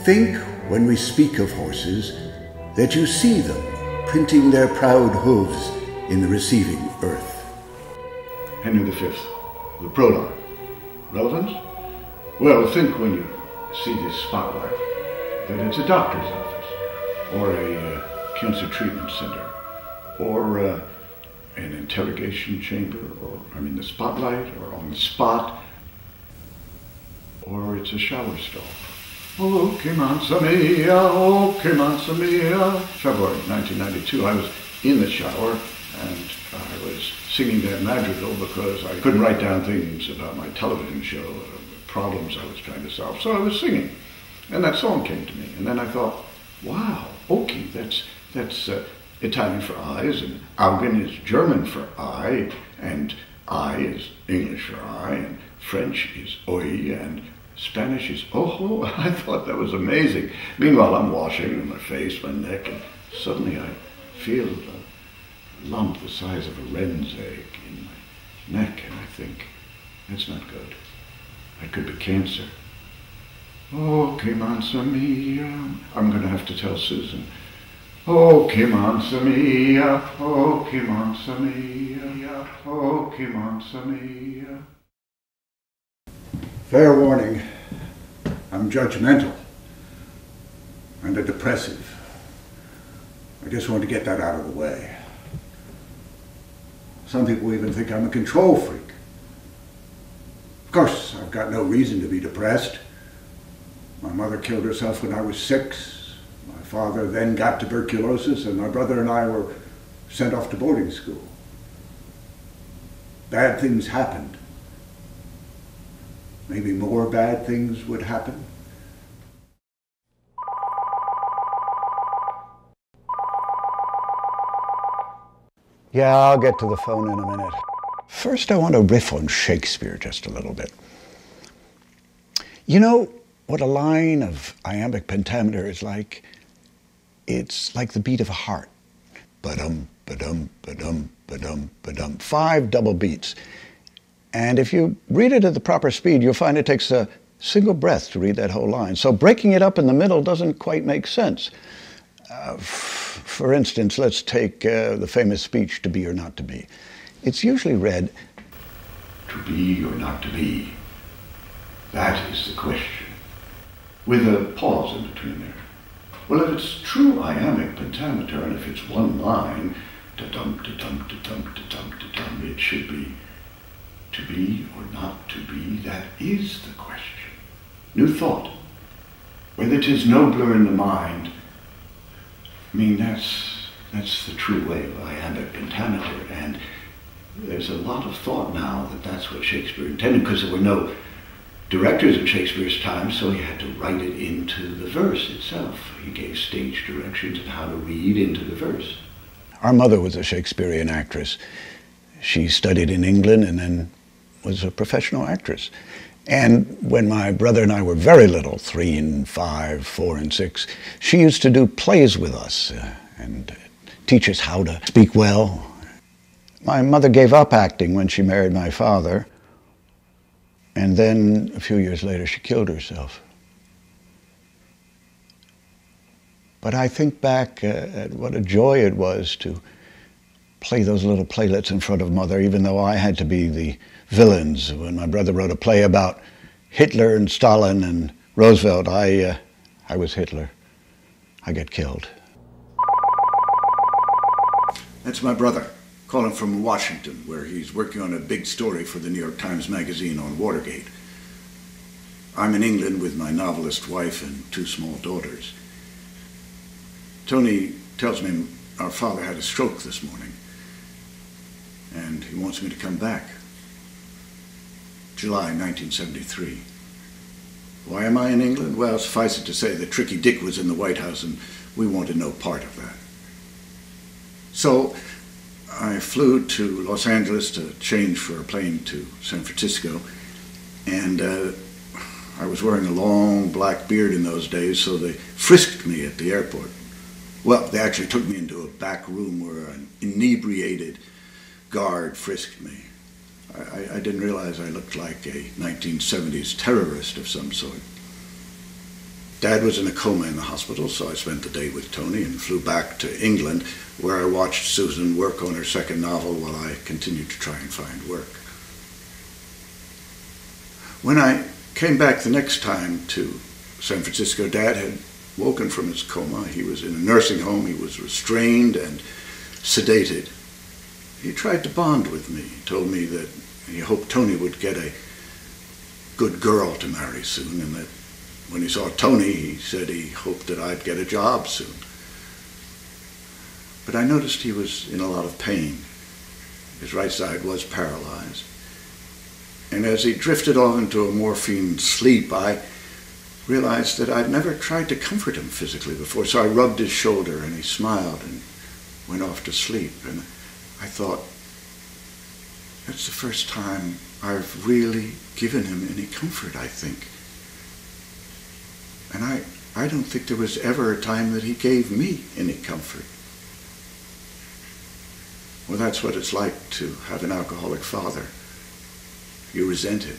Think, when we speak of horses, that you see them printing their proud hooves in the receiving earth. Henry V, the prologue. Relevance? Well, think when you see this spotlight that it's a doctor's office, or a cancer treatment center, or an interrogation chamber, or the spotlight, or on the spot, or it's a shower stall. Oh, che mansa mia, oh, che mansa mia. February 1992, I was in the shower and I was singing that madrigal because I couldn't write down things about my television show, problems I was trying to solve, so I was singing. And that song came to me, and then I thought, wow, occhi, that's Italian for eyes, and Augen is German for eye, and I is English for eye, and French is oi, and Spanish is ojo. I thought that was amazing. Meanwhile, I'm washing my face, my neck, and suddenly I feel a lump the size of a wren's egg in my neck, and I think, that's not good. That could be cancer. Oh, che mansa mia. I'm going to have to tell Susan. Oh, che mansa mia. Oh, che mansa mia. Oh, che mansa mia. Fair warning, I'm judgmental and a depressive. I just want to get that out of the way. Some people even think I'm a control freak. Of course, I've got no reason to be depressed. My mother killed herself when I was 6. My father then got tuberculosis, and my brother and I were sent off to boarding school. Bad things happened. Maybe more bad things would happen. Yeah, I'll get to the phone in a minute. First, I want to riff on Shakespeare just a little bit. You know what a line of iambic pentameter is like? It's like the beat of a heart. Ba-dum, ba-dum, ba-dum, ba-dum, ba-dum. 5 double beats. And if you read it at the proper speed, you'll find it takes a single breath to read that whole line. So breaking it up in the middle doesn't quite make sense. For instance, let's take the famous speech, To Be or Not to Be. It's usually read, to be or not to be, that is the question, with a pause in between there. Well, if it's true iambic pentameter, and if it's one line, da-dum, da-dum, da-dum, da-dum, da-dum, it should be to be or not to be, that is the question. New thought. Whether 'tis nobler in the mind, that's the true way of iambic pentameter, and there's a lot of thought now that that's what Shakespeare intended, because there were no directors in Shakespeare's time, so he had to write it into the verse itself. He gave stage directions on how to read into the verse. Our mother was a Shakespearean actress. She studied in England and then was a professional actress. And when my brother and I were very little, 3 and 5, 4 and 6, she used to do plays with us and teach us how to speak well. My mother gave up acting when she married my father, and then a few years later she killed herself. But I think back at what a joy it was to play those little playlets in front of Mother, even though I had to be the villains. When my brother wrote a play about Hitler and Stalin and Roosevelt, I was Hitler. I got killed. That's my brother, calling from Washington, where he's working on a big story for the New York Times Magazine on Watergate. I'm in England with my novelist wife and 2 small daughters. Tony tells me our father had a stroke this morning, and he wants me to come back. July 1973. Why am I in England? Well, suffice it to say that Tricky Dick was in the White House, and we wanted no part of that. So I flew to Los Angeles to change for a plane to San Francisco, and I was wearing a long black beard in those days, so they frisked me at the airport. Well, they actually took me into a back room where an inebriated guard frisked me. I didn't realize I looked like a 1970s terrorist of some sort. Dad was in a coma in the hospital, so I spent the day with Tony and flew back to England, where I watched Susan work on her second novel while I continued to try and find work. When I came back the next time to San Francisco, Dad had woken from his coma. He was in a nursing home. He was restrained and sedated. He tried to bond with me. He told me that he hoped Tony would get a good girl to marry soon, and that when he saw Tony, he said he hoped that I'd get a job soon. But I noticed he was in a lot of pain. His right side was paralyzed. And as he drifted off into a morphine sleep, I realized that I'd never tried to comfort him physically before. So I rubbed his shoulder and he smiled and went off to sleep. And I thought, that's the first time I've really given him any comfort, I think. And I don't think there was ever a time that he gave me any comfort. Well, that's what it's like to have an alcoholic father. You resent him.